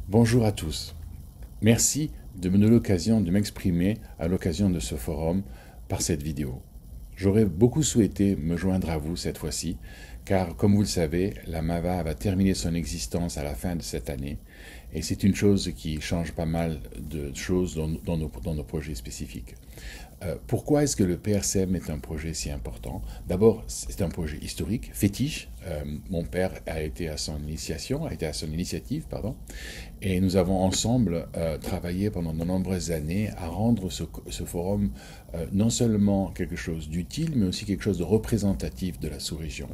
Bonjour à tous. Merci de me donner l'occasion de m'exprimer à l'occasion de ce forum par cette vidéo. J'aurais beaucoup souhaité me joindre à vous cette fois-ci, car comme vous le savez, la MAVA va terminer son existence à la fin de cette année, et c'est une chose qui change pas mal de choses dans nos projets spécifiques. Pourquoi est-ce que le PRCM est un projet si important? D'abord, c'est un projet historique, fétiche. Mon père a été à son initiative, pardon, et nous avons ensemble travaillé pendant de nombreuses années à rendre ce forum non seulement quelque chose d'utile, mais aussi quelque chose de représentatif de la sous-région.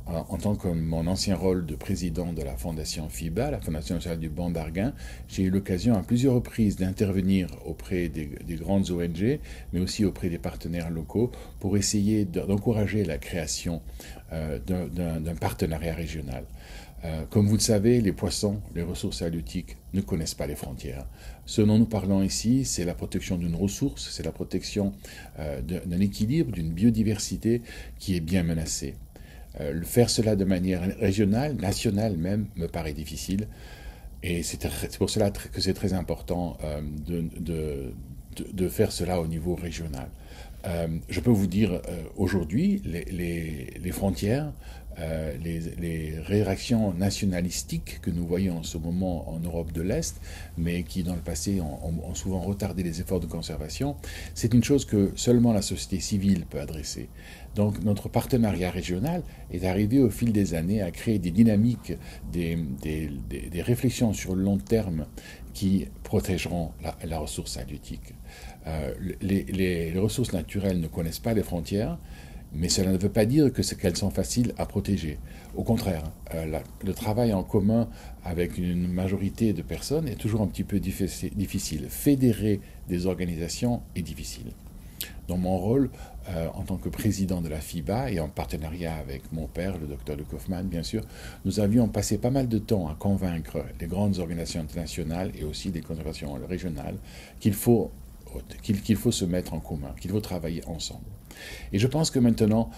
En tant que mon ancien rôle de président de la fondation FIBA, la Fondation nationale du banc d'Arguin, j'ai eu l'occasion à plusieurs reprises d'intervenir auprès des grandes ONG, mais aussi auprès des partenaires locaux, pour essayer d'encourager la création d'un partenariat régional. Comme vous le savez, les poissons, les ressources halieutiques ne connaissent pas les frontières. Ce dont nous parlons ici, c'est la protection d'une ressource, c'est la protection d'un équilibre, d'une biodiversité qui est bien menacée. Faire cela de manière régionale, nationale même, me paraît difficile. Et c'est pour cela que c'est très important de faire cela au niveau régional. Je peux vous dire, aujourd'hui, les frontières, les réactions nationalistiques que nous voyons en ce moment en Europe de l'Est, mais qui dans le passé ont souvent retardé les efforts de conservation, c'est une chose que seulement la société civile peut adresser. Donc notre partenariat régional est arrivé au fil des années à créer des dynamiques, des réflexions sur le long terme qui protégeront la ressource halieutique. Les ressources naturelles ne connaissent pas les frontières, mais cela ne veut pas dire qu'elles sont faciles à protéger. Au contraire, le travail en commun avec une majorité de personnes est toujours un petit peu difficile. Fédérer des organisations est difficile. Dans mon rôle, en tant que président de la FIBA et en partenariat avec mon père, le docteur de Kaufmann, bien sûr, nous avions passé pas mal de temps à convaincre les grandes organisations internationales et aussi les conservations régionales qu'il faut se mettre en commun, qu'il faut travailler ensemble. Et je pense que maintenant,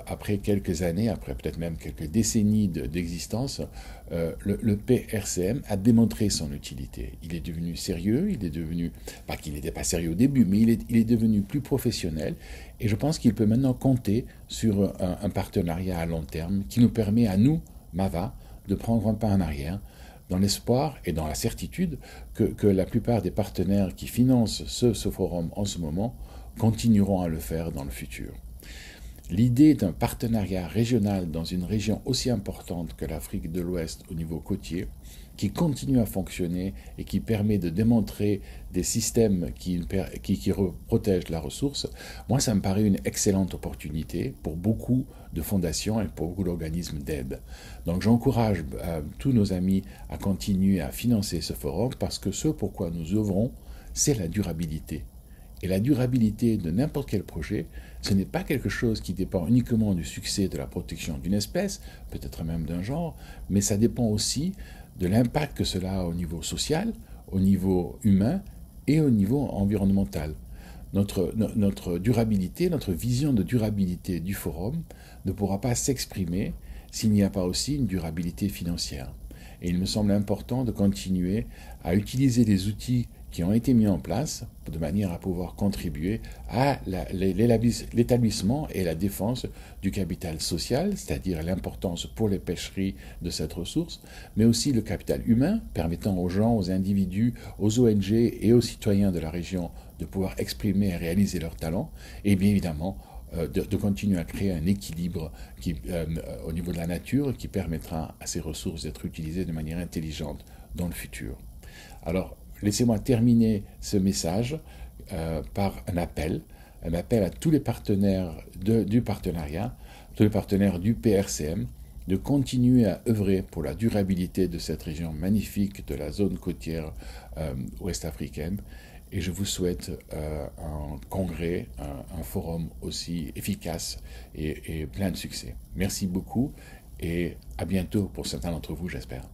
après quelques années, après peut-être même quelques décennies d'existence, le PRCM a démontré son utilité. Il est devenu sérieux, il est devenu, pas qu'il n'était pas sérieux au début, mais il est devenu plus professionnel. Et je pense qu'il peut maintenant compter sur un partenariat à long terme qui nous permet à nous, MAVA, de prendre un pas en arrière, dans l'espoir et dans la certitude que la plupart des partenaires qui financent ce forum en ce moment continueront à le faire dans le futur. L'idée d'un partenariat régional dans une région aussi importante que l'Afrique de l'Ouest au niveau côtier, qui continue à fonctionner et qui permet de démontrer des systèmes qui protègent la ressource, moi ça me paraît une excellente opportunité pour beaucoup de fondations et pour beaucoup d'organismes d'aide. Donc j'encourage tous nos amis à continuer à financer ce forum parce que ce pourquoi nous œuvrons, c'est la durabilité. Et la durabilité de n'importe quel projet, ce n'est pas quelque chose qui dépend uniquement du succès de la protection d'une espèce, peut-être même d'un genre, mais ça dépend aussi de l'impact que cela a au niveau social, au niveau humain et au niveau environnemental. Notre durabilité, notre vision de durabilité du forum ne pourra pas s'exprimer s'il n'y a pas aussi une durabilité financière. Et il me semble important de continuer à utiliser les outils qui ont été mis en place de manière à pouvoir contribuer à l'établissement et la défense du capital social, c'est-à-dire l'importance pour les pêcheries de cette ressource, mais aussi le capital humain, permettant aux gens, aux individus, aux ONG et aux citoyens de la région de pouvoir exprimer et réaliser leurs talents, et bien évidemment de continuer à créer un équilibre au niveau de la nature qui permettra à ces ressources d'être utilisées de manière intelligente dans le futur. Alors, laissez-moi terminer ce message par un appel à tous les partenaires du partenariat, tous les partenaires du PRCM, de continuer à œuvrer pour la durabilité de cette région magnifique de la zone côtière ouest-africaine. Et je vous souhaite un congrès, un forum aussi efficace et plein de succès. Merci beaucoup et à bientôt pour certains d'entre vous, j'espère.